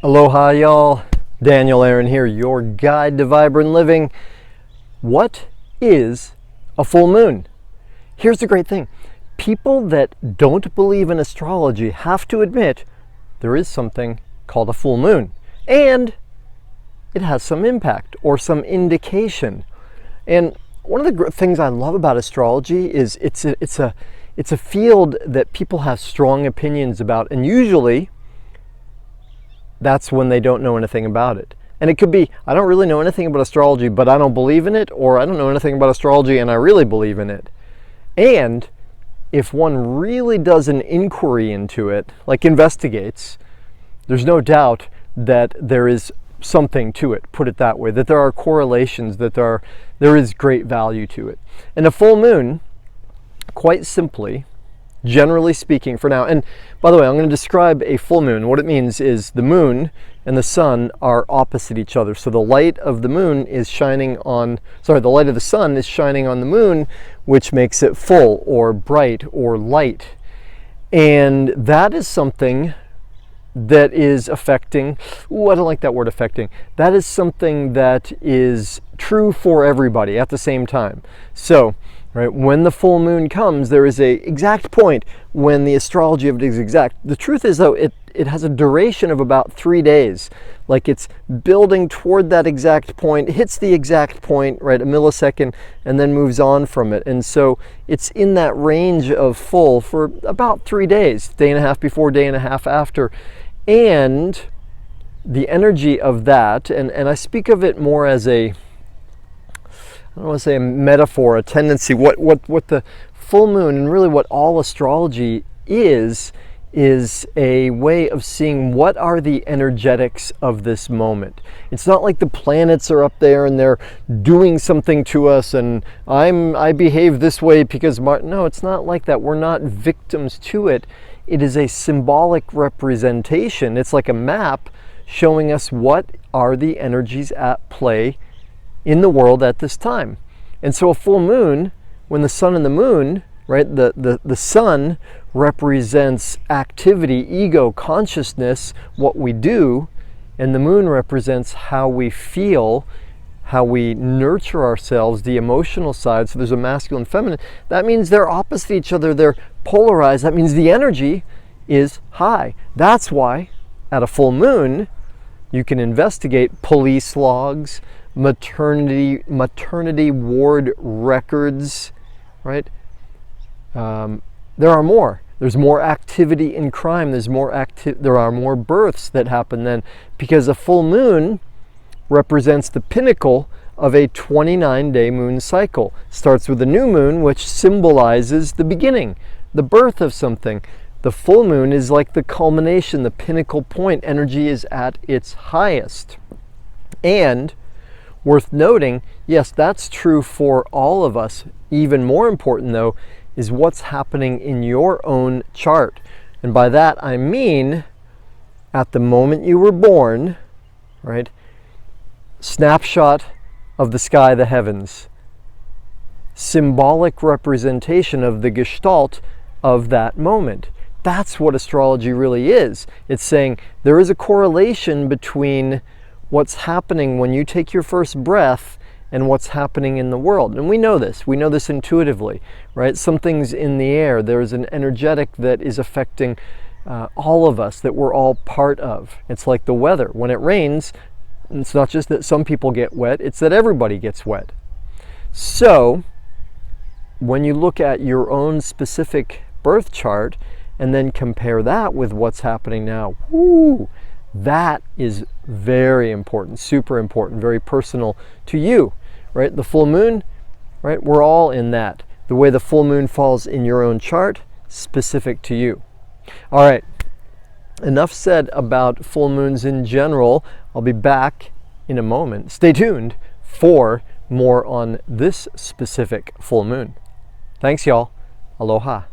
Aloha y'all, Daniel Aaron here, your guide to vibrant living. What is a full moon? Here's the great thing. People that don't believe in astrology have to admit there is something called a full moon. And it has some impact or some indication. And one of the things I love about astrology is it's a field that people have strong opinions about, and usually that's when they don't know anything about it. And it could be, I don't really know anything about astrology, but I don't believe in it, or I don't know anything about astrology and I really believe in it. And if one really does an inquiry into it, like investigates, there's no doubt that there is something to it, put it that way, that there are correlations, that there is great value to it. And a full moon, quite simply, generally speaking for now, and by the way, I'm going to describe a full moon. What it means is the moon and the sun are opposite each other. So the light of the moon is shining on, the light of the sun is shining on the moon, which makes it full or bright or light. And that is something that is affecting, I don't like that word affecting. That is something that is true for everybody at the same time. So, right, when the full moon comes, there is a exact point when the astrology of it is exact. The truth is, though, it has a duration of about 3 days. Like it's building toward that exact point, hits the exact point, right, a millisecond, and then moves on from it. And so it's in that range of full for about 3 days, day and a half before, day and a half after. And the energy of that, and I speak of it more as I don't want to say a metaphor, a tendency, what the full moon and really what all astrology is a way of seeing what are the energetics of this moment. It's not like the planets are up there and they're doing something to us and I behave this way because no, it's not like that. We're not victims to it. It is a symbolic representation. It's like a map showing us what are the energies at play in the world at this time. And so a full moon, when the sun and the moon, right, the sun represents activity, ego, consciousness, what we do, and the moon represents how we feel, how we nurture ourselves, the emotional side. So there's a masculine and feminine. That means they're opposite each other, they're polarized. That means the energy is high. That's why at a full moon you can investigate police logs, maternity ward records, right? There are more. There's more activity in crime. There are more births that happen then, because a full moon represents the pinnacle of a 29-day moon cycle. Starts with a new moon, which symbolizes the beginning, the birth of something. The full moon is like the culmination, the pinnacle point. Energy is at its highest. And worth noting, yes, that's true for all of us. Even more important, though, is what's happening in your own chart. And by that, I mean at the moment you were born, right? Snapshot of the sky, the heavens. Symbolic representation of the gestalt of that moment. That's what astrology really is. It's saying there is a correlation between what's happening when you take your first breath and what's happening in the world. And we know this intuitively, right? Something's in the air. There's an energetic that is affecting all of us, that we're all part of. It's like the weather. When it rains, it's not just that some people get wet, it's that everybody gets wet. So when you look at your own specific birth chart and then compare that with what's happening now, that is very important, super important, very personal to you, right? The full moon, right? We're all in that. The way the full moon falls in your own chart, specific to you. All right, enough said about full moons in general. I'll be back in a moment. Stay tuned for more on this specific full moon. Thanks, y'all. Aloha.